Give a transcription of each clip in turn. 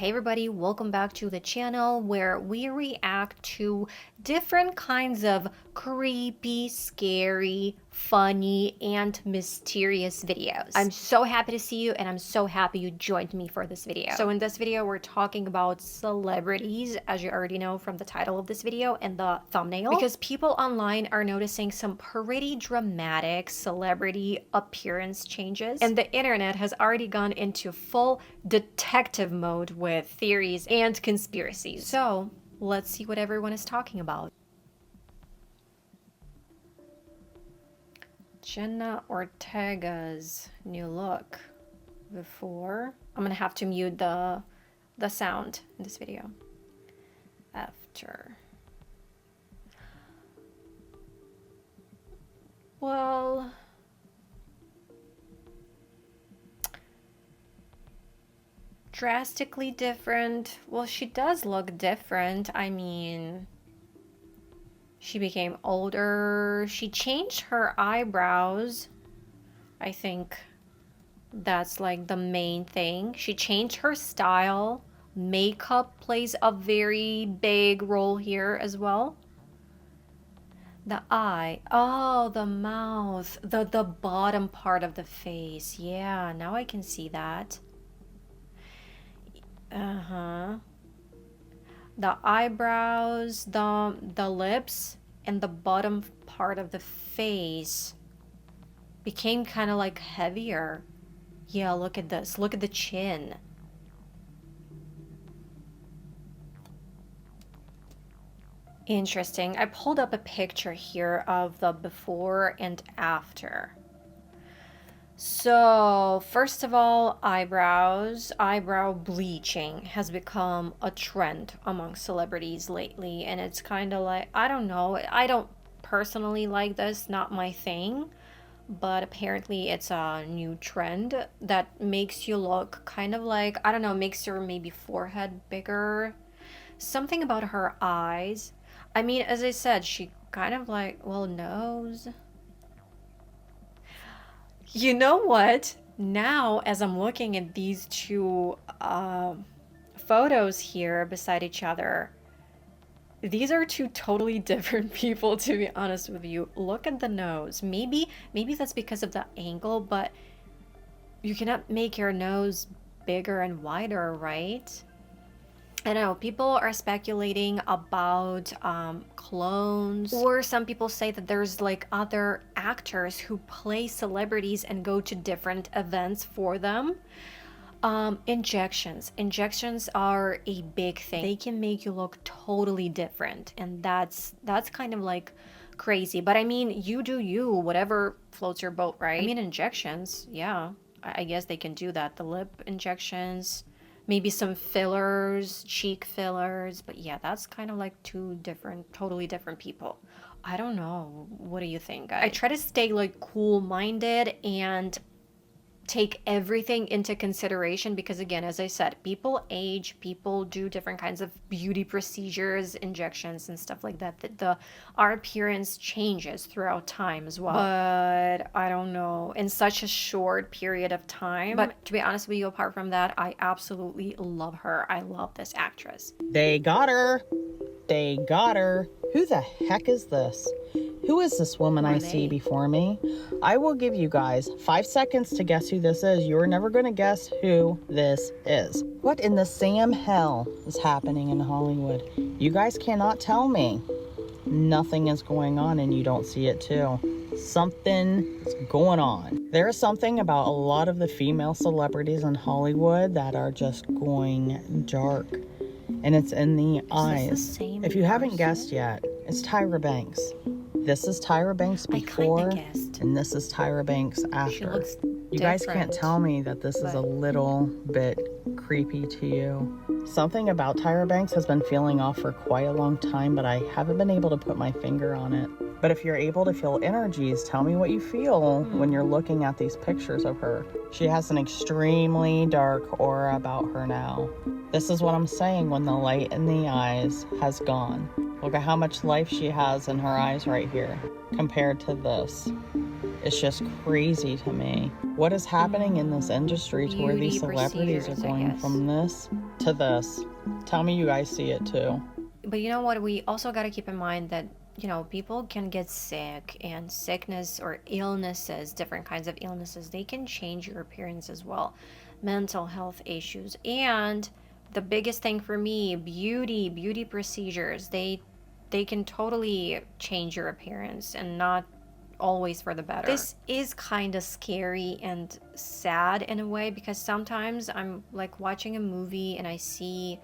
Hey everybody, welcome back to the channel where we react to different kinds of creepy, scary, funny, and mysterious videos. I'm so happy to see you and I'm so happy you joined me for this video. So in this video, we're talking about celebrities, as you already know from the title of this video and the thumbnail, because people online are noticing some pretty dramatic celebrity appearance changes, and the internet has already gone into full detective mode with theories and conspiracies. So let's see what everyone is talking about. Jenna Ortega's new look before. I'm gonna have to mute the sound in this video. After. Well, drastically different. Well, she does look different. I mean, she became older. She changed her eyebrows. I think that's like the main thing. She changed her style. Makeup plays a very big role here as well. The eye. Oh, the mouth. The bottom part of the face. Yeah, now I can see that. Uh-huh. The eyebrows, the lips, and the bottom part of the face became kind of like heavier. Yeah, look at this. Look at the chin. Interesting. I pulled up a picture here of the before and after. So, first of all, eyebrows. Eyebrow bleaching has become a trend among celebrities lately, and it's kind of like, I don't know, I don't personally like this, not my thing, but apparently it's a new trend that makes you look kind of like, I don't know, makes your maybe forehead bigger. Something about her eyes. I mean, as I said, she kind of like, well, nose. You know what? Now, as I'm looking at these two photos here beside each other, these are two totally different people, to be honest with you. Look at the nose. Maybe that's because of the angle, but you cannot make your nose bigger and wider, right? I know people are speculating about clones, or some people say that there's like other actors who play celebrities and go to different events for them. Injections are a big thing. They can make you look totally different, and that's kind of like crazy. But I mean, you do you, whatever floats your boat, right? I mean, injections, yeah, I guess they can do that. The lip injections, maybe some fillers, cheek fillers, but yeah, that's kind of like two different, totally different people. I don't know. What do you think, guys? I try to stay like cool-minded and take everything into consideration because, again, as I said, people age, people do different kinds of beauty procedures, injections and stuff like that, our appearance changes throughout time as well. But I don't know, in such a short period of time. But to be honest with you, apart from that, I absolutely love her. I love this actress. They got her. They got her. Who the heck is this? Who is this woman I see before me? I will give you guys 5 seconds to guess who this is. You're never going to guess who this is. What in the Sam hell is happening in Hollywood? You guys cannot tell me nothing is going on and you don't see it too. Something is going on. There is something about a lot of the female celebrities in Hollywood that are just going dark. And it's in the eyes. If you haven't guessed yet, it's Tyra Banks. This is Tyra Banks before, and this is Tyra Banks after. You guys can't tell me that this is a little bit creepy to you. Something about Tyra Banks has been feeling off for quite a long time, but I haven't been able to put my finger on it. But if you're able to feel energies, tell me what you feel when you're looking at these pictures of her. She has an extremely dark aura about her now. This is what I'm saying when the light in the eyes has gone. Look at how much life she has in her eyes right here compared to this. It's just crazy to me. What is happening in this industry to where these celebrities are going from this to this. Tell me you guys see it too. But you know what? We also got to keep in mind that, you know, people can get sick, and sickness or illnesses, different kinds of illnesses, they can change your appearance as well. Mental health issues. And the biggest thing for me, beauty procedures, they can totally change your appearance, and not always for the better. This is kind of scary and sad in a way, because sometimes I'm like watching a movie and I see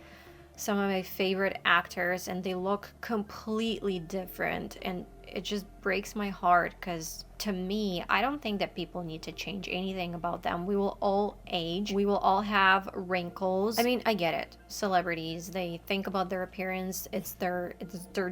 some of my favorite actors and they look completely different, and it just breaks my heart, because to me, I don't think that people need to change anything about them. We will all age, we will all have wrinkles. I mean, I get it, celebrities, they think about their appearance, it's their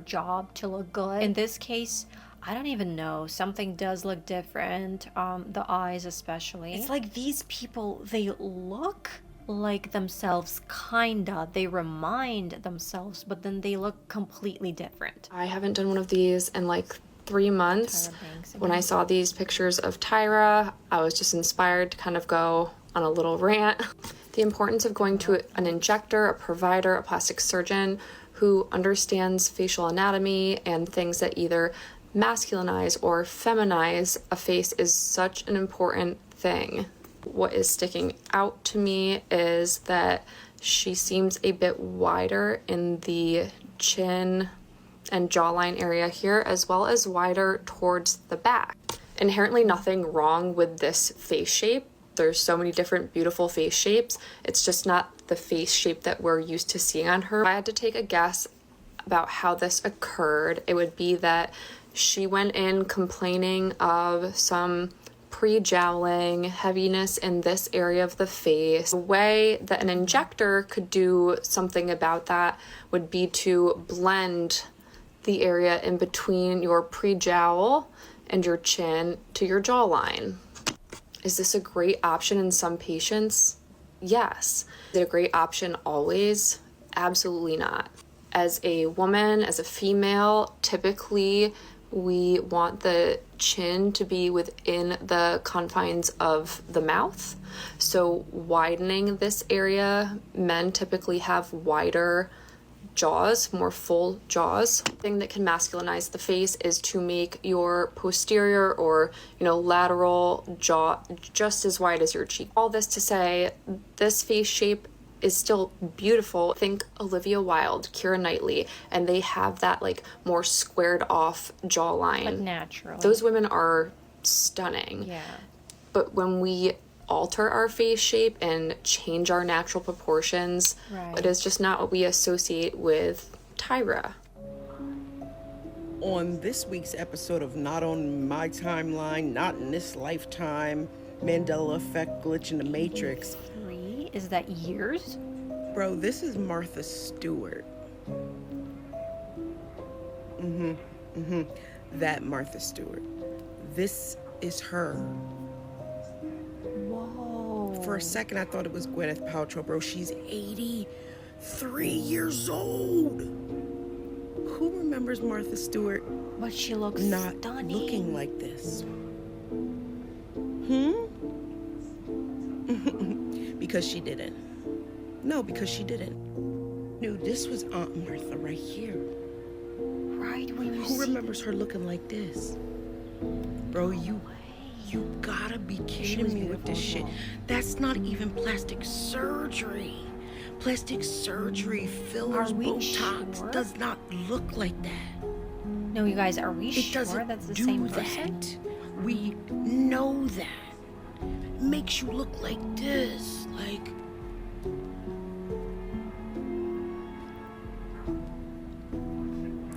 job to look good. In this case, I don't even know, something does look different, the eyes especially. It's like these people, they look like themselves, kinda. They remind themselves, but then they look completely different. I haven't done one of these in like 3 months. When I saw these pictures of Tyra, I was just inspired to kind of go on a little rant. The importance of going to an injector, a provider, a plastic surgeon who understands facial anatomy and things that either masculinize or feminize a face is such an important thing. What is sticking out to me is that she seems a bit wider in the chin and jawline area here, as well as wider towards the back. Inherently nothing wrong with this face shape. There's so many different beautiful face shapes. It's just not the face shape that we're used to seeing on her. If I had to take a guess about how this occurred, it would be that she went in complaining of some pre-jowling, heaviness in this area of the face. The way that an injector could do something about that would be to blend the area in between your pre-jowl and your chin to your jawline. Is this a great option in some patients? Yes. Is it a great option always? Absolutely not. As a woman, as a female, typically we want the chin to be within the confines of the mouth. So widening this area, men typically have wider jaws, more full jaws. The thing that can masculinize the face is to make your posterior or, lateral jaw just as wide as your cheek. All this to say, this face shape is still beautiful. Think Olivia Wilde, Keira Knightley, and they have that more squared off jawline. But natural. Those women are stunning. Yeah. But when we alter our face shape and change our natural proportions, right, it is just not what we associate with Tyra. On this week's episode of Not On My Timeline, Not in This Lifetime, Mandela Effect, Glitch in the Matrix. 3? Is that years? Bro, this is Martha Stewart. That Martha Stewart. This is her. Whoa. For a second, I thought it was Gwyneth Paltrow, bro. She's 83 years old. Who remembers Martha Stewart? But she looks not stunning. Looking like this? Because she didn't. No, because she didn't. No, this was Aunt Martha right here. Right, who remembers her looking like this? Bro, you gotta be kidding me with this shit. That's not even plastic surgery. Plastic surgery, fillers, Botox, sure? does not look like that. No, you guys, are we It sure doesn't that's the do same that. person? We know that. Makes you look like this,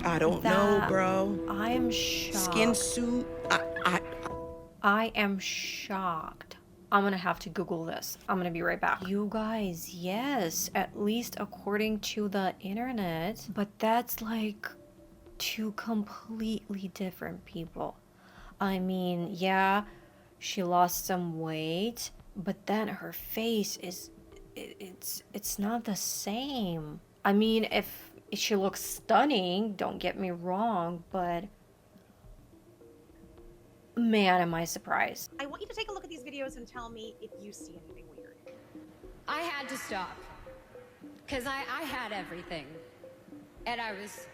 I don't know, bro. I am shocked. Skin suit. I am shocked. I'm gonna have to Google this. I'm gonna be right back. You guys, yes, at least according to the internet, but that's two completely different people. I mean, yeah, she lost some weight, but then her face it's not the same. I mean, if she looks stunning, don't get me wrong, but man, am I surprised. I want you to take a look at these videos and tell me if you see anything weird. I had to stop. Because I had everything. And I was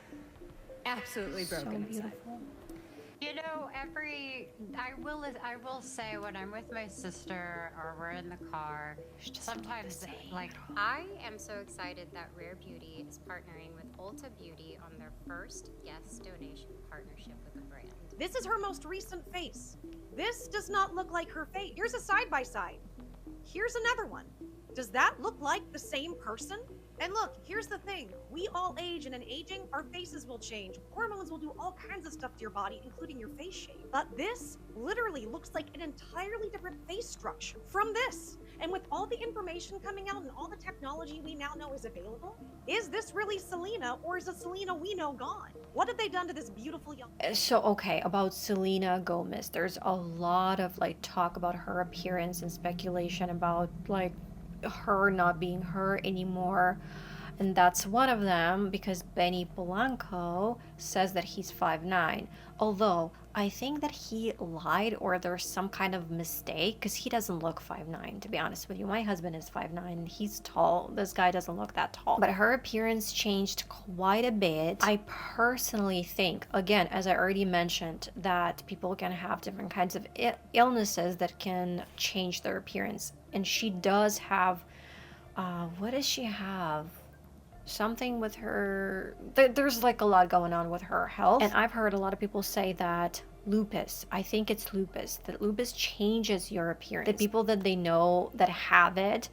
absolutely So broken inside. beautiful. You know, I will say when I'm with my sister or we're in the car, sometimes like I am so excited that Rare Beauty is partnering with Ulta Beauty on their first guest donation partnership with the brand. This is her most recent face. This does not look like her face. Here's a side-by-side. Here's another one. Does that look like the same person? And look, here's the thing. We all age, and in aging, our faces will change. Hormones will do all kinds of stuff to your body, including your face shape. But this literally looks like an entirely different face structure from this. And with all the information coming out and all the technology we now know is available, is this really Selena, or is the Selena we know gone? What have they done to this beautiful young... So, okay, about Selena Gomez, there's a lot of like talk about her appearance and speculation about like her not being her anymore. And that's one of them because Benny Blanco says that he's 5'9". Although I think that he lied or there's some kind of mistake because he doesn't look 5'9", to be honest with you. My husband is 5'9", and he's tall. This guy doesn't look that tall. But her appearance changed quite a bit. I personally think, again, as I already mentioned, that people can have different kinds of illnesses that can change their appearance. And she does have, what does she have? Something with her, there's like a lot going on with her health. And I've heard a lot of people say that lupus, I think it's lupus, that lupus changes your appearance. The people that they know that have it,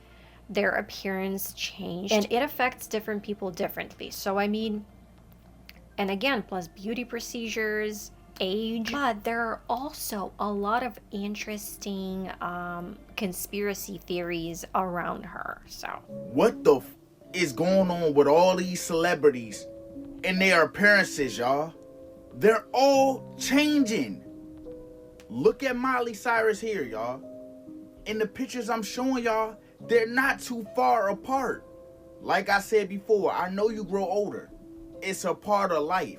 their appearance changed. And it affects different people differently. So I mean, and again, plus beauty procedures, age. But there are also a lot of interesting conspiracy theories around her. So what the is going on with all these celebrities and their appearances, y'all? They're all changing. Look at Miley Cyrus here, y'all. In the pictures I'm showing y'all, they're not too far apart. Like I said before, I know you grow older. It's a part of life.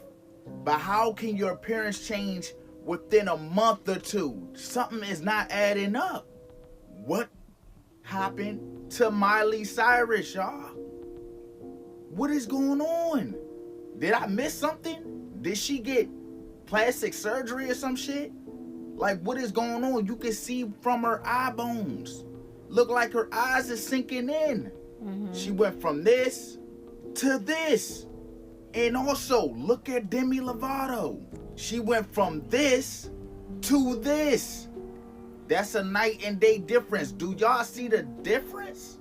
But how can your appearance change within a month or two? Something is not adding up. What happened to Miley Cyrus, y'all? What is going on? Did I miss something? Did she get plastic surgery or some shit? Like, what is going on? You can see from her eye bones. Look like her eyes is sinking in. She went from this to this. And also, look at Demi Lovato. She went from this to this. That's a night and day difference. Do y'all see the difference?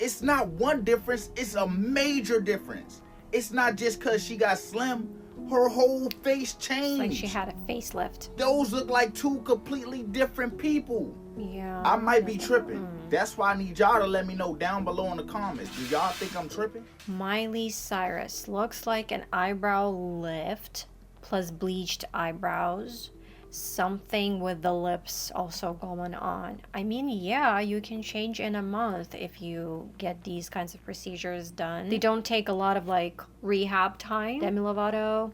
It's not one difference, it's a major difference. It's not just because she got slim. Her whole face changed. it's like she had a facelift. Those look like two completely different people. Yeah. I might be tripping. That's why I need y'all to let me know down below in the comments. Do y'all think I'm tripping? Miley Cyrus looks like an eyebrow lift plus bleached eyebrows. Something with the lips also going on. I mean, yeah, you can change in a month if you get these kinds of procedures done. They don't take a lot of like rehab time. Demi Lovato,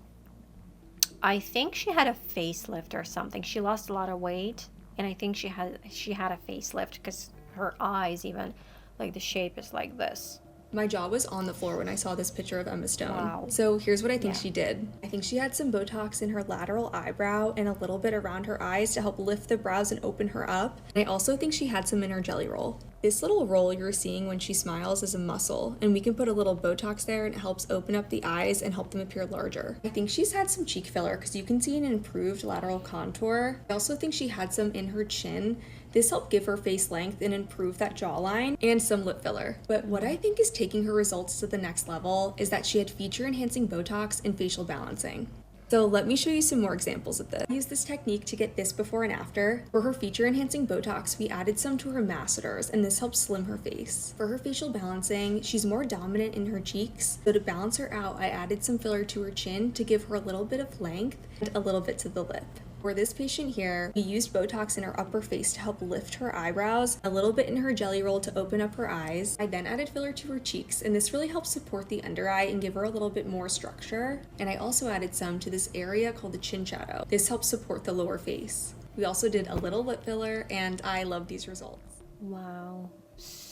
I think she had a facelift or something. She lost a lot of weight, and I think she had a facelift because her eyes even, like the shape is like this. My jaw was on the floor when I saw this picture of Emma Stone. Wow. So here's what I think she did. I think she had some Botox in her lateral eyebrow and a little bit around her eyes to help lift the brows and open her up. And I also think she had some in her jelly roll. This little roll you're seeing when she smiles is a muscle, and we can put a little Botox there and it helps open up the eyes and help them appear larger. I think she's had some cheek filler because you can see an improved lateral contour. I also think she had some in her chin. This helped give her face length and improve that jawline, and some lip filler. But what I think is taking her results to the next level is that she had feature enhancing Botox and facial balancing. So let me show you some more examples of this. I used this technique to get this before and after. For her feature enhancing Botox, we added some to her masseters, and this helps slim her face. For her facial balancing, she's more dominant in her cheeks, so to balance her out, I added some filler to her chin to give her a little bit of length and a little bit to the lip. For this patient here, we used Botox in her upper face to help lift her eyebrows, a little bit in her jelly roll to open up her eyes. I then added filler to her cheeks, and this really helps support the under eye and give her a little bit more structure. And I also added some to this area called the chin shadow. This helps support the lower face. We also did a little lip filler, and I love these results. Wow.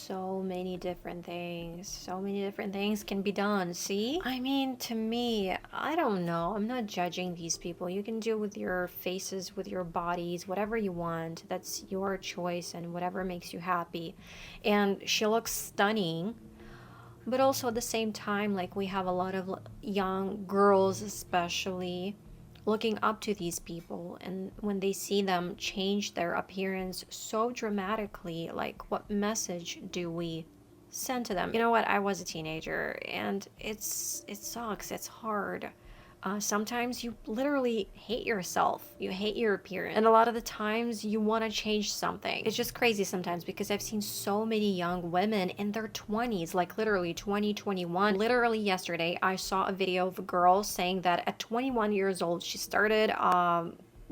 so many different things. So many different things can be done. See? I mean, to me, I don't know. I'm not judging these people. You can do with your faces, with your bodies, whatever you want. That's your choice and whatever makes you happy. And she looks stunning. But also at the same time, like, we have a lot of young girls, especially, looking up to these people, and when they see them change their appearance so dramatically, like, what message do we send to them? You know what, I was a teenager, and it sucks, it's hard. Sometimes you literally hate yourself, you hate your appearance, and a lot of the times you want to change something. It's just crazy sometimes, because I've seen so many young women in their 20s, like literally 20, 21. Literally yesterday I saw a video of a girl saying that at 21 years old she started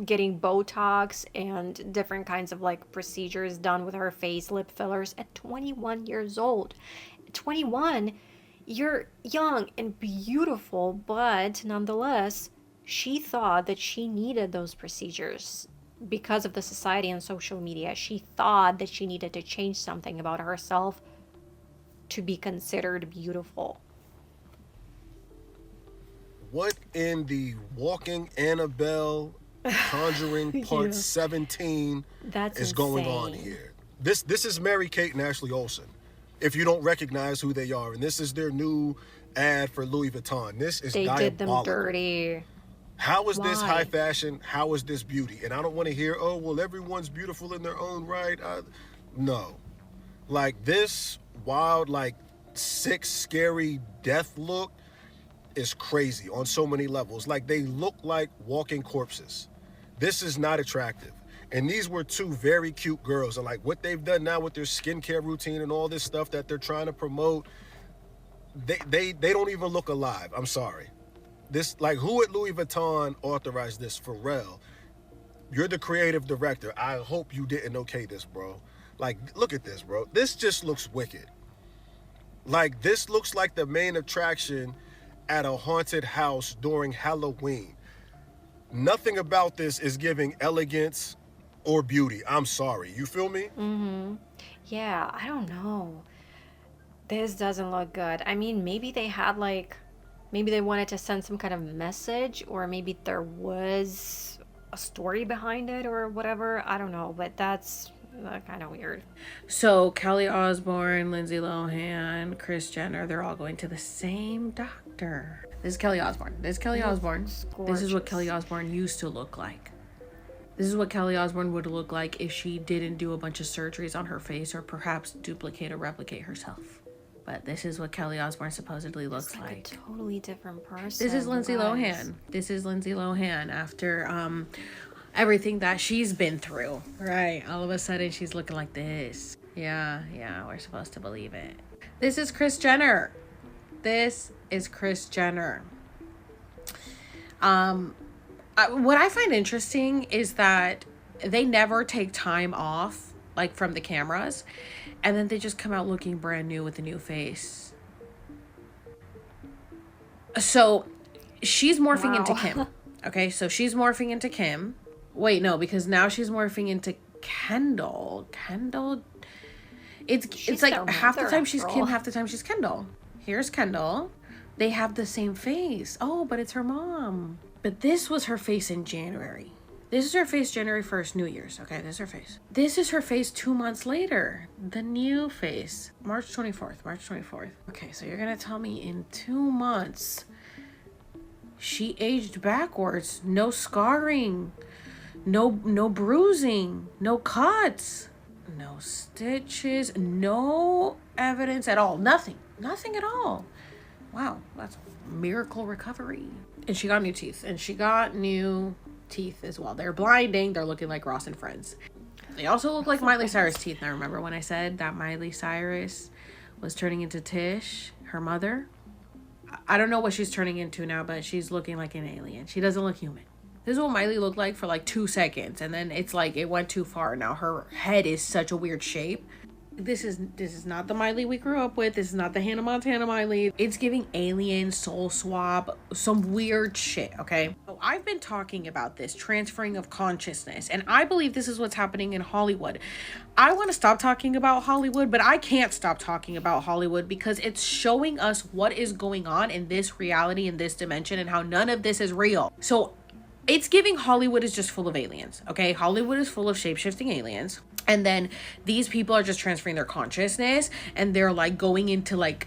getting Botox and different kinds of like procedures done with her face, lip fillers, at 21 years old. 21, you're young and beautiful, but nonetheless, she thought that she needed those procedures because of the society and social media. She thought that she needed to change something about herself to be considered beautiful. What in the Walking Annabelle Conjuring Part 17 That's is going on insane. here? This is Mary Kate and Ashley Olsen, if you don't recognize who they are. And this is their new ad for Louis Vuitton. This is They diabolical. did them dirty. How is this Why? high fashion? How is this beauty? And I don't want to hear, oh, well, everyone's beautiful in their own right. No. Like, this wild, like, sick, scary death look is crazy on so many levels. Like, they look like walking corpses. This is not attractive. And these were two very cute girls. And like what they've done now with their skincare routine and all this stuff that they're trying to promote, they don't even look alive. I'm sorry. This, like, who at Louis Vuitton authorized this? Pharrell, you're the creative director. I hope you didn't okay this, bro. Like, look at this, bro. This just looks wicked. Like, this looks like the main attraction at a haunted house during Halloween. Nothing about this is giving elegance or beauty. I'm sorry. You feel me? Yeah, I don't know. This doesn't look good. I mean, maybe they had like, maybe they wanted to send some kind of message, or maybe there was a story behind it or whatever. I don't know, but that's kind of weird. So Kelly Osbourne, Lindsay Lohan, Kris Jenner, they're all going to the same doctor. This is Kelly Osbourne. This is Kelly Osbourne. This is what Kelly Osbourne used to look like. This is what Kelly Osbourne would look like if she didn't do a bunch of surgeries on her face or perhaps duplicate or replicate herself. But this is what Kelly Osbourne supposedly looks It's like. a totally different person. This is Lindsay guys. Lohan. This is Lindsay Lohan after everything that she's been through. Right. All of a sudden she's looking like this. Yeah, we're supposed to believe it. This is Kris Jenner. This is Kris Jenner. What I find interesting is that they never take time off, like, from the cameras, and then they just come out looking brand new with a new face. So she's morphing into Kim. Okay, so she's morphing into Kim. Wait, no, because now she's morphing into Kendall. It's like half the time she's Kim, half the time she's Kendall. Here's Kendall. They have the same face. Oh, but it's her mom. But this was her face in January. This is her face January 1st, New Year's. Okay, this is her face. This is her face 2 months later. The new face. March 24th. Okay, so you're going to tell me in 2 months she aged backwards. No scarring. No bruising. No cuts. No stitches. No evidence at all. Nothing at all. Wow, that's a miracle recovery. And she got new teeth. And she got new teeth as well. They're blinding. They're looking like Ross and Friends. They also look like Miley Cyrus teeth. Now, remember when I said that Miley Cyrus was turning into Tish, her mother? I don't know what she's turning into now, but she's looking like an alien. She doesn't look human. This is what Miley looked like for like 2 seconds. And then it's like it went too far. Now her head is such a weird shape. This is not the Miley we grew up with. This is not the Hannah Montana Miley. It's giving alien, soul swap, some weird shit, okay? So I've been talking about this transferring of consciousness, and I believe this is what's happening in Hollywood. I want to stop talking about Hollywood, but I can't stop talking about Hollywood because it's showing us what is going on in this reality, in this dimension, and how none of this is real. So it's giving Hollywood is just full of aliens, okay? Hollywood is full of shape-shifting aliens. And then these people are just transferring their consciousness, and they're like going into like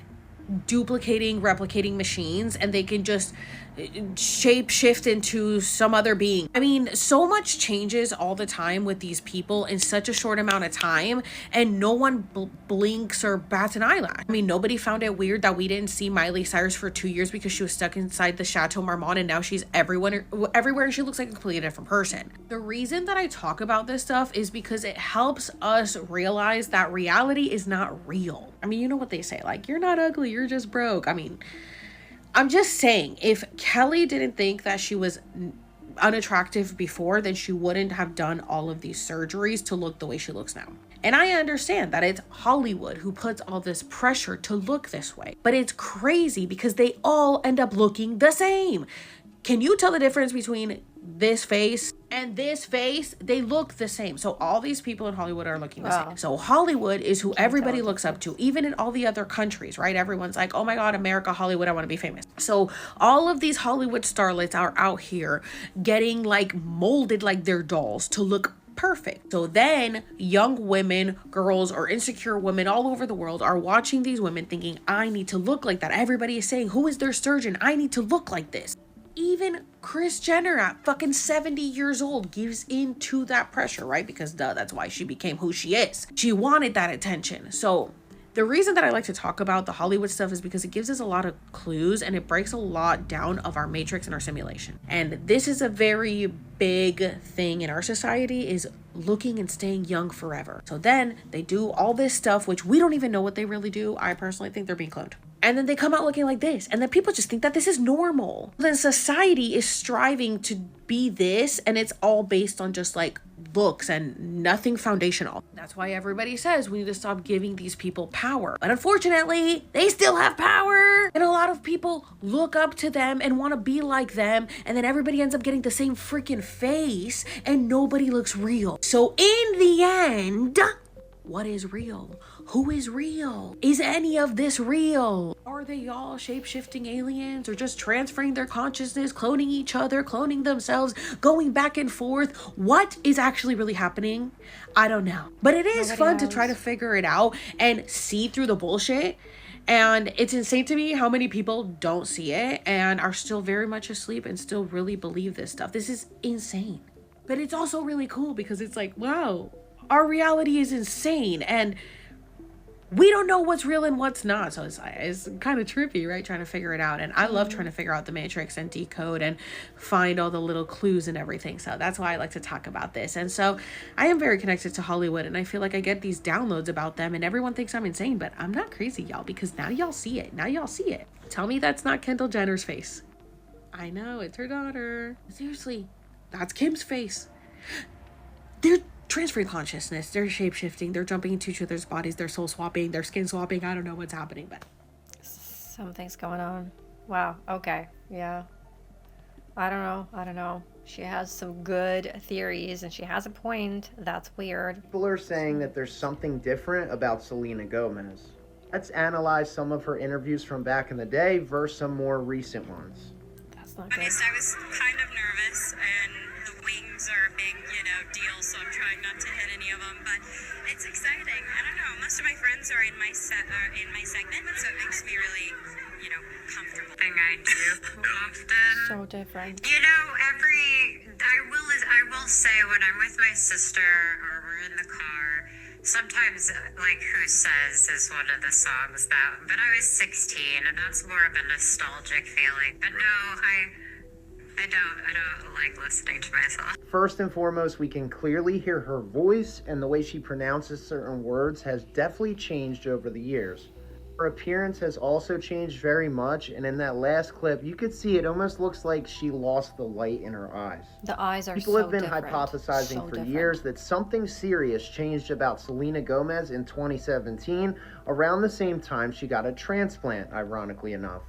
duplicating, replicating machines, and they can just shape shift into some other being. I mean, so much changes all the time with these people in such a short amount of time, and no one blinks or bats an eyelash. I mean, nobody found it weird that we didn't see Miley Cyrus for 2 years because she was stuck inside the Chateau Marmont, and now she's everywhere and she looks like a completely different person. The reason that I talk about this stuff is because it helps us realize that reality is not real. I mean, you know what they say, like, you're not ugly, you're just broke. I mean, I'm just saying, if Kelly didn't think that she was unattractive before, then she wouldn't have done all of these surgeries to look the way she looks now. And I understand that it's Hollywood who puts all this pressure to look this way. But it's crazy because they all end up looking the same. Can you tell the difference between this face and this face? They look the same. So all these people in Hollywood are looking the same. So Hollywood is who everybody looks up to, even in all the other countries, right? Everyone's like, oh my God, America, Hollywood, I want to be famous. So all of these Hollywood starlets are out here getting like molded like they're dolls to look perfect. So then young women, girls, or insecure women all over the world are watching these women thinking, I need to look like that. Everybody is saying, who is their surgeon? I need to look like this. Even Kris Jenner at fucking 70 years old gives into that pressure, right? Because that's why she became who she is. She wanted that attention. So the reason that I like to talk about the Hollywood stuff is because it gives us a lot of clues and it breaks a lot down of our matrix and our simulation. And this is a very big thing in our society, is looking and staying young forever. So then they do all this stuff, which we don't even know what they really do. I personally think they're being cloned. And then they come out looking like this. And then people just think that this is normal. Then society is striving to be this, and it's all based on just like looks and nothing foundational. That's why everybody says we need to stop giving these people power. But unfortunately, they still have power. And a lot of people look up to them and want to be like them. And then everybody ends up getting the same freaking face and nobody looks real. So in the end, what is real? Who is real? Is any of this real? Are they all shape-shifting aliens or just transferring their consciousness, cloning each other, cloning themselves, going back and forth? What is actually really happening? I don't know. But it is fun to try to figure it out and see through the bullshit. And it's insane to me how many people don't see it and are still very much asleep and still really believe this stuff. This is insane. But it's also really cool because it's like, wow, our reality is insane and we don't know what's real and what's not. So it's kind of trippy, right? Trying to figure it out. And I love trying to figure out the matrix and decode and find all the little clues and everything. So that's why I like to talk about this. And so I am very connected to Hollywood, and I feel like I get these downloads about them and everyone thinks I'm insane, but I'm not crazy, y'all, because now y'all see it. Now y'all see it. Tell me that's not Kendall Jenner's face. I know, it's her daughter. Seriously, that's Kim's face. They're transferring consciousness, they're shape-shifting, they're jumping into each other's bodies, they're soul swapping, they're skin swapping. I don't know what's happening, but something's going on. Wow, okay, yeah. I don't know. She has some good theories and she has a point. That's weird. People are saying that there's something different about Selena Gomez. Let's analyze some of her interviews from back in the day versus some more recent ones. That's not good. I was kind of nervous, and the wings are a big, deal, so I'm trying not to hit any of them, but it's exciting. I don't know, most of my friends are in my segment, so it makes me really, comfortable. Thing I do often. So different. I will say when I'm with my sister or we're in the car, sometimes, like Who Says is one of the songs but I was 16 and that's more of a nostalgic feeling. But no, I don't like listening to myself. First and foremost, we can clearly hear her voice, and the way she pronounces certain words has definitely changed over the years. Her appearance has also changed very much, and in that last clip, you could see it almost looks like she lost the light in her eyes. The eyes are People so have been different. hypothesizing for years that something serious changed about Selena Gomez in 2017, around the same time she got a transplant, ironically enough.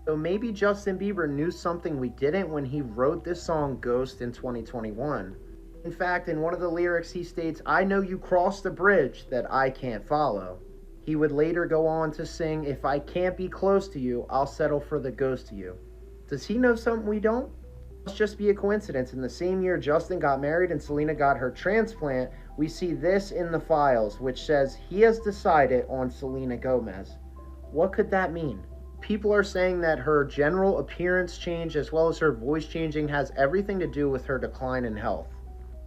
So maybe Justin Bieber knew something we didn't when he wrote this song Ghost in 2021. In fact, in one of the lyrics he states, "I know you crossed a bridge that I can't follow." He would later go on to sing, "If I can't be close to you, I'll settle for the ghost of you." Does he know something we don't? Must just be a coincidence. In the same year Justin got married and Selena got her transplant, we see this in the files, which says he has decided on Selena Gomez. What could that mean? People are saying that her general appearance change as well as her voice changing has everything to do with her decline in health.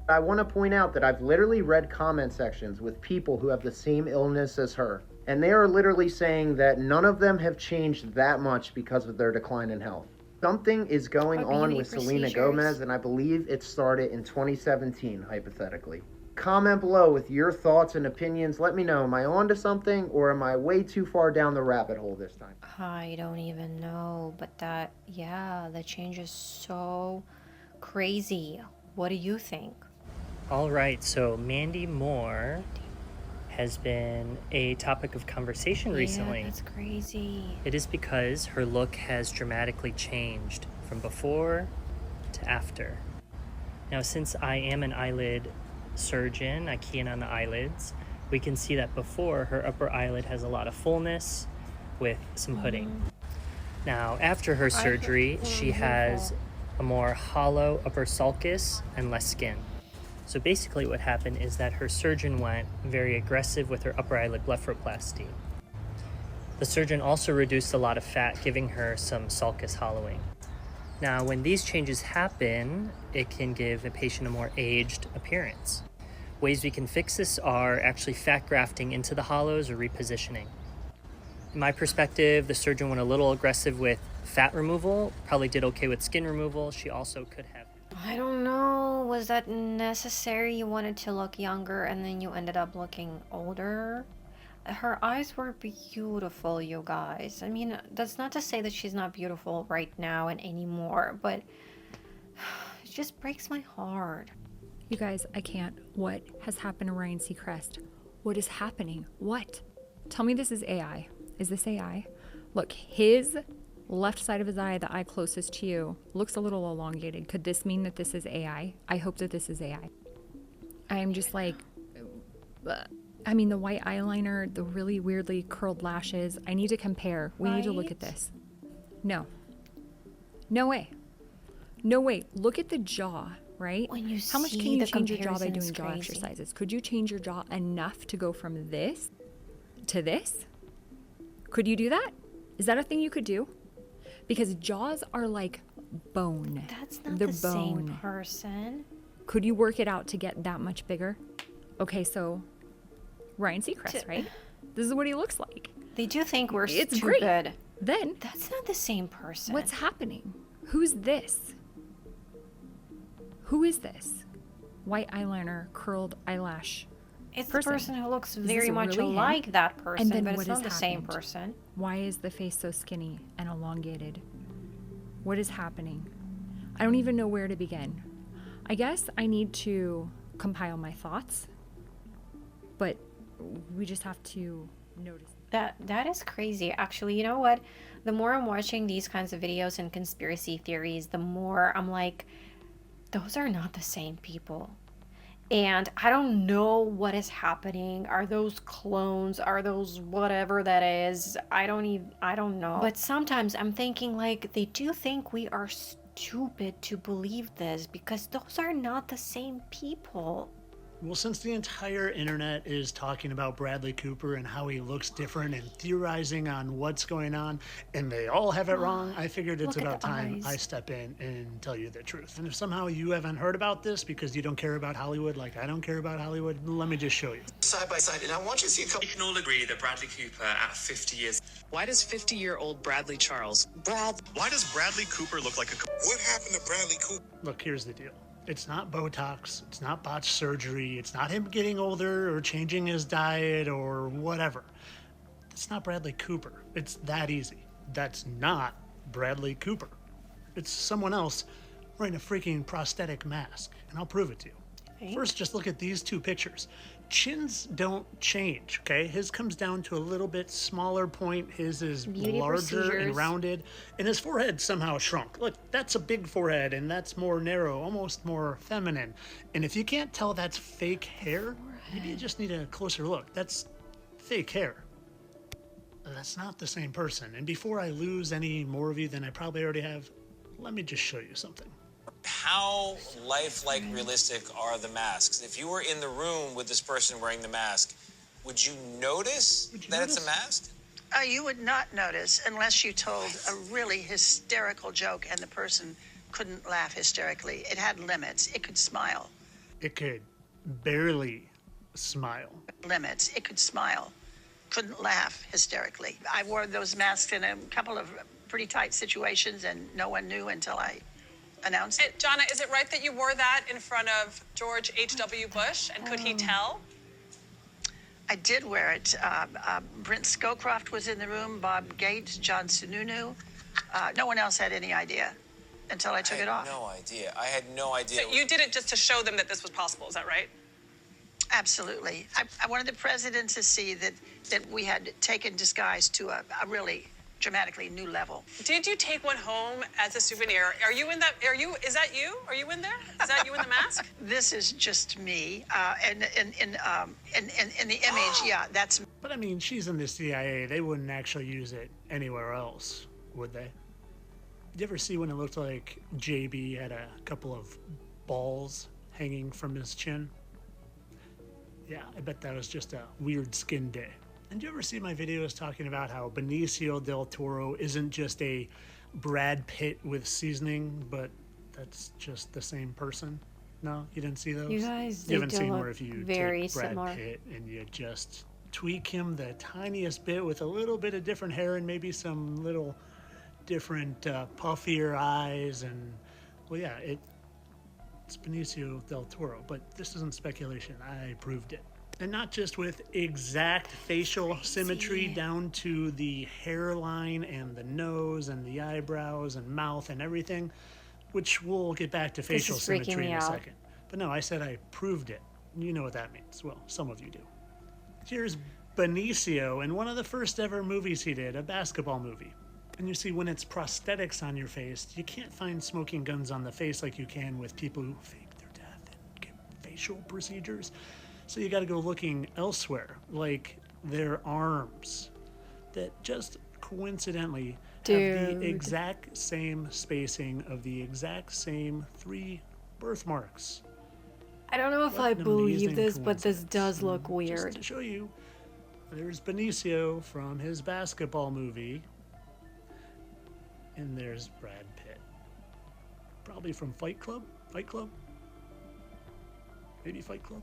I want to point out that I've literally read comment sections with people who have the same illness as her, and they are literally saying that none of them have changed that much because of their decline in health. Something is going on with Selena Gomez, and I believe it started in 2017, hypothetically. Comment below with your thoughts and opinions. Let me know, am I onto something or am I way too far down the rabbit hole this time? I don't even know, but the change is so crazy. What do you think? All right, so Mandy Moore has been a topic of conversation recently. Yeah, that's crazy. It is because her look has dramatically changed from before to after. Now, since I am an eyelid surgeon, I key in on the eyelids, we can see that before her upper eyelid has a lot of fullness with some hooding. Now, after her surgery, she has a more hollow upper sulcus and less skin. So basically what happened is that her surgeon went very aggressive with her upper eyelid blepharoplasty. The surgeon also reduced a lot of fat, giving her some sulcus hollowing. Now, when these changes happen, it can give a patient a more aged appearance. Ways we can fix this are actually fat grafting into the hollows or repositioning. In my perspective, the surgeon went a little aggressive with fat removal, probably did okay with skin removal. She also could have. I don't know. Was that necessary? You wanted to look younger and then you ended up looking older? Her eyes were beautiful, you guys. I mean, that's not to say that she's not beautiful right now and anymore, but it just breaks my heart. You guys, I can't. What has happened to Ryan Seacrest? What is happening? What? Tell me this is AI. Is this AI? Look, his left side of his eye, the eye closest to you, looks a little elongated. Could this mean that this is AI? I hope that this is AI. I'm just like, I mean, the white eyeliner, the really weirdly curled lashes. I need to compare. We need to look at this. No. No way. No way. Look at the jaw, right? How much can you change your jaw by doing jaw exercises? Could you change your jaw enough to go from this to this? Could you do that? Is that a thing you could do? Because jaws are like bone. That's not the same person. Could you work it out to get that much bigger? Okay, so Ryan Seacrest, right? This is what he looks like. They do think we're it's stupid. Great. Then that's not the same person. What's happening? Who's this? Who is this? White eyeliner, curled eyelash. It's the person who looks very much like that person, but it's not the same person. Why is the face so skinny and elongated? What is happening? I don't even know where to begin. I guess I need to compile my thoughts, but we just have to notice. That is crazy. Actually, you know what? The more I'm watching these kinds of videos and conspiracy theories, the more I'm like, those are not the same people. And I don't know what is happening. Are those clones? Are those whatever that is? I don't know. But sometimes I'm thinking like they do think we are stupid to believe this because those are not the same people. Well, since the entire internet is talking about Bradley Cooper and how he looks different and theorizing on what's going on, and they all have it wrong, I figured it's about time I step in and tell you the truth. And if somehow you haven't heard about this because you don't care about Hollywood like I don't care about Hollywood, let me just show you. Side by side, and I want you to see a couple. We can all agree that Bradley Cooper at 50 years. Why does 50-year-old Bradley Charles? Why does Bradley Cooper look like a... What happened to Bradley Cooper? Look, here's the deal. It's not Botox, it's not botched surgery, it's not him getting older or changing his diet or whatever. It's not Bradley Cooper. It's that easy. That's not Bradley Cooper. It's someone else wearing a freaking prosthetic mask, and I'll prove it to you. First, just look at these two pictures. chins don't change, okay? His comes down to a little bit smaller point. His is Beauty larger and procedures. rounded, and his forehead somehow shrunk. Look, that's a big forehead, and that's more narrow, almost more feminine. And if you can't tell that's fake hair, maybe you just need a closer look. That's fake hair. That's not the same person. And before I lose any more of you than I probably already have, let me just show you something. How lifelike realistic are the masks? If you were in the room with this person wearing the mask, would you notice that it's a mask? You would not notice unless you told a really hysterical joke and the person couldn't laugh hysterically. It had limits. It could smile. It could barely smile. Limits. It could smile. Couldn't laugh hysterically. I wore those masks in a couple of pretty tight situations and no one knew until I announced it. Jonna, is it right that you wore that in front of George H.W. Bush, and could he tell? I did wear it. Brent Scowcroft was in the room, Bob Gates, John Sununu. No one else had any idea until I took it off. No idea. I had no idea. So you did it just to show them that this was possible, is that right? Absolutely. I wanted the president to see that we had taken disguise to a really dramatically new level. Did you take one home as a souvenir? Are you in that? Is that you? Are you in there? Is that you in the mask? This is just me. And in the image, yeah, that's me. But I mean, she's in the CIA. They wouldn't actually use it anywhere else, would they? Did you ever see when it looked like JB had a couple of balls hanging from his chin? Yeah, I bet that was just a weird skin day. And do you ever see my videos talking about how Benicio del Toro isn't just a Brad Pitt with seasoning, but that's just the same person? No, you didn't see those? You guys, You haven't they seen look where if you very take Brad similar. Pitt and you just tweak him the tiniest bit with a little bit of different hair and maybe some little different puffier eyes, and well, yeah, it's Benicio del Toro, but this isn't speculation. I proved it. And not just with exact facial symmetry down to the hairline and the nose and the eyebrows and mouth and everything, which we'll get back to facial is freaking symmetry me in a out. second. But no, I said I proved it. You know what that means. Well, some of you do. Here's Benicio in one of the first ever movies he did, a basketball movie. And you see, when it's prosthetics on your face, you can't find smoking guns on the face like you can with people who fake their death and get facial procedures. So you got to go looking elsewhere, like their arms that just coincidentally have the exact same spacing of the exact same 3 birthmarks. I don't know if I believe this, but this does look Just weird. to show you, there's Benicio from his basketball movie, and there's Brad Pitt. Probably from Fight Club? Fight Club? Maybe Fight Club?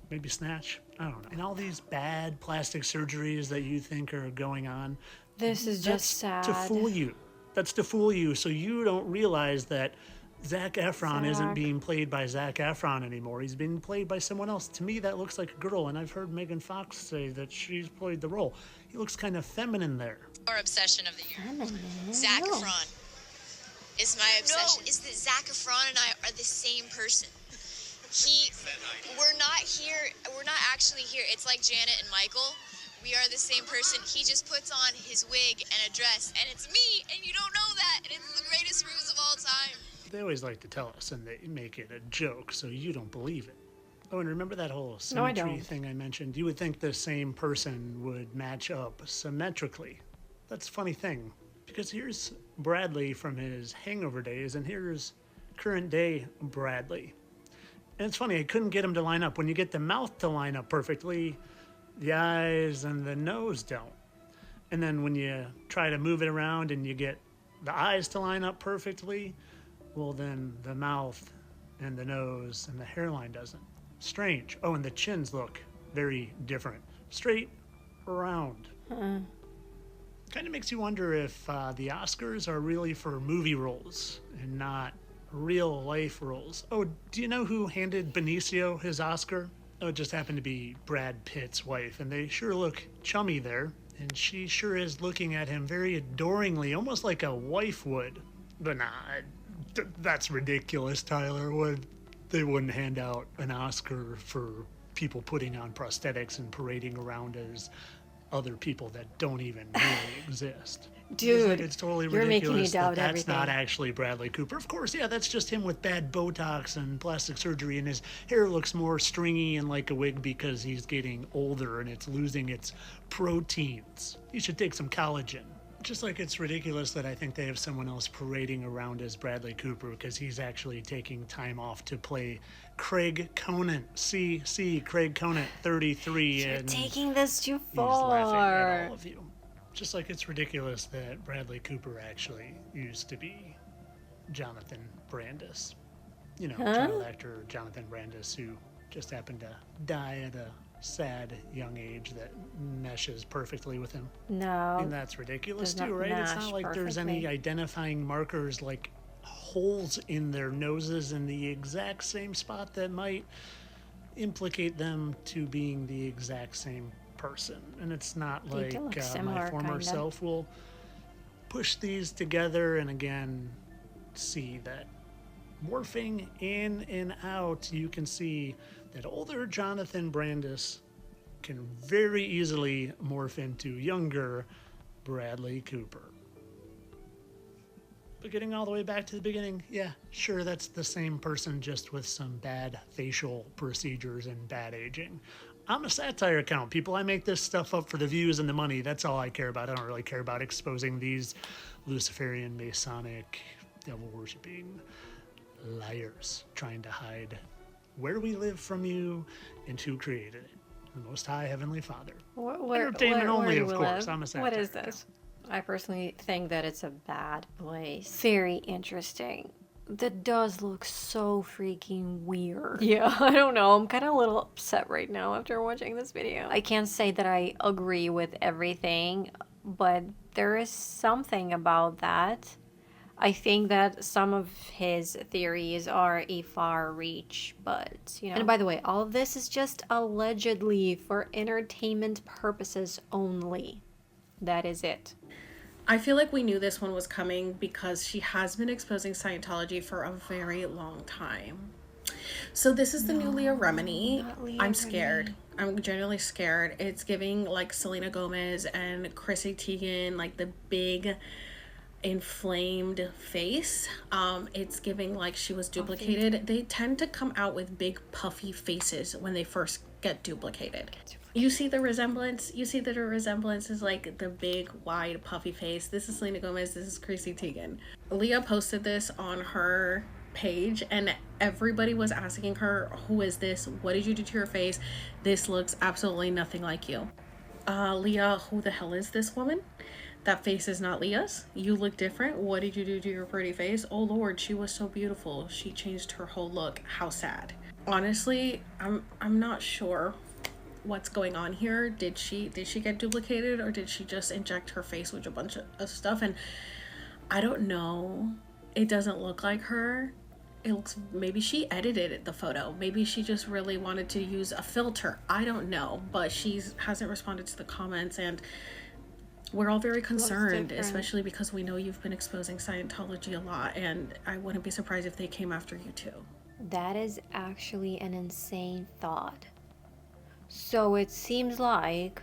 Maybe Snatch? I don't know. And all these bad plastic surgeries that you think are going on. This is just that's sad. to fool you. That's to fool you so you don't realize that Zac Efron isn't Zac. being played by Zac Efron anymore. He's being played by someone else. To me, that looks like a girl, and I've heard Megan Fox say that she's played the role. He looks kind of feminine there. Our obsession of the year. Zac Efron is my obsession. Is that Zac Efron and I are the same person. We're not actually here. It's like Janet and Michael. We are the same person. He just puts on his wig and a dress, and it's me, and you don't know that, and it's the greatest ruse of all time. They always like to tell us, and they make it a joke, so you don't believe it. Oh, and remember that whole No, I symmetry don't. thing I mentioned? You would think the same person would match up symmetrically. That's a funny thing, because here's Bradley from his hangover days, and here's current day Bradley. And it's funny, I couldn't get him to line up. When you get the mouth to line up perfectly, the eyes and the nose don't. And then when you try to move it around and you get the eyes to line up perfectly, well, then the mouth and the nose and the hairline doesn't. Strange. Oh, and the chins look very different. Straight, round. Kind of makes you wonder if the Oscars are really for movie roles and not real life roles. Oh, do you know who handed Benicio his Oscar? Oh, it just happened to be Brad Pitt's wife, and they sure look chummy there. And she sure is looking at him very adoringly, almost like a wife would. But nah, that's ridiculous, Tyler. They wouldn't hand out an Oscar for people putting on prosthetics and parading around as other people that don't even really exist. Dude, it's totally you're making me ridiculous doubt that that's not everything. actually Bradley Cooper. Of course, yeah, that's just him with bad Botox and plastic surgery, and his hair looks more stringy and like a wig because he's getting older and it's losing its proteins. You should take some collagen. Just like it's ridiculous that I think they have someone else parading around as Bradley Cooper because he's actually taking time off to play Craig Conant. Craig Conant, 33. You're and taking this too he's laughing far. at all of you. Just like it's ridiculous that Bradley Cooper actually used to be Jonathan Brandis. You know, child actor Jonathan Brandis, who just happened to die at a sad young age that meshes perfectly with him. No. And that's ridiculous does not too, right? It's mesh not like there's any perfectly. identifying markers like holes in their noses in the exact same spot that might implicate them to being the exact same person. And it's not They like do look my similar, former kinda. self will push these together and again see that morphing in and out, you can see that older Jonathan Brandis can very easily morph into younger Bradley Cooper. But getting all the way back to the beginning, yeah, sure, that's the same person, just with some bad facial procedures and bad aging. I'm a satire account, people. I make this stuff up for the views and the money. That's all I care about. I don't really care about exposing these Luciferian, Masonic, devil-worshipping liars trying to hide where we live from you and who created it. The Most High Heavenly Father. Entertainment only, of course. I'm a satire What is this? I personally think that it's a bad place. Very interesting. That does look so freaking weird. Yeah, I don't know. I'm kind of a little upset right now after watching this video. I can't say that I agree with everything, but there is something about that. I think that some of his theories are a far reach, but, you know. And by the way, all of this is just allegedly for entertainment purposes only. That is it. I feel like we knew this one was coming because she has been exposing Scientology for a very long time. So this is the new Leah Remini. I'm scared. I'm genuinely scared. It's giving like Selena Gomez and Chrissy Teigen, like the big inflamed face. It's giving like she was duplicated. They tend to come out with big puffy faces when they first get duplicated. You see the resemblance? You see that her resemblance is like the big, wide, puffy face. This is Selena Gomez. This is Chrissy Teigen. Leah posted this on her page and everybody was asking her, who is this? What did you do to your face? This looks absolutely nothing like you. Leah, who the hell is this woman? That face is not Leah's. You look different. What did you do to your pretty face? Oh Lord, she was so beautiful. She changed her whole look. How sad. Honestly, I'm not sure what's going on here. Did she get duplicated or did she just inject her face with a bunch of stuff? And I don't know. It doesn't look like her. It looks, maybe she edited the photo. Maybe she just really wanted to use a filter. I don't know, but she hasn't responded to the comments and we're all very concerned, especially because we know you've been exposing Scientology a lot and I wouldn't be surprised if they came after you too. That is actually an insane thought. So it seems like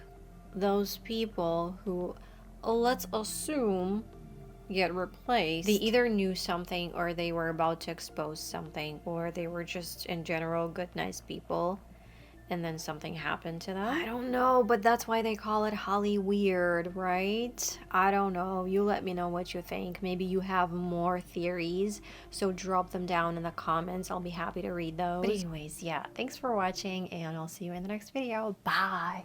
those people who, let's assume, get replaced, they either knew something or they were about to expose something or they were just in general good, nice people and then something happened to them. I don't know, but that's why they call it Holly Weird, right? I don't know. You let me know what you think. Maybe you have more theories, so drop them down in the comments. I'll be happy to read those. But anyways, yeah, thanks for watching and I'll see you in the next video. Bye!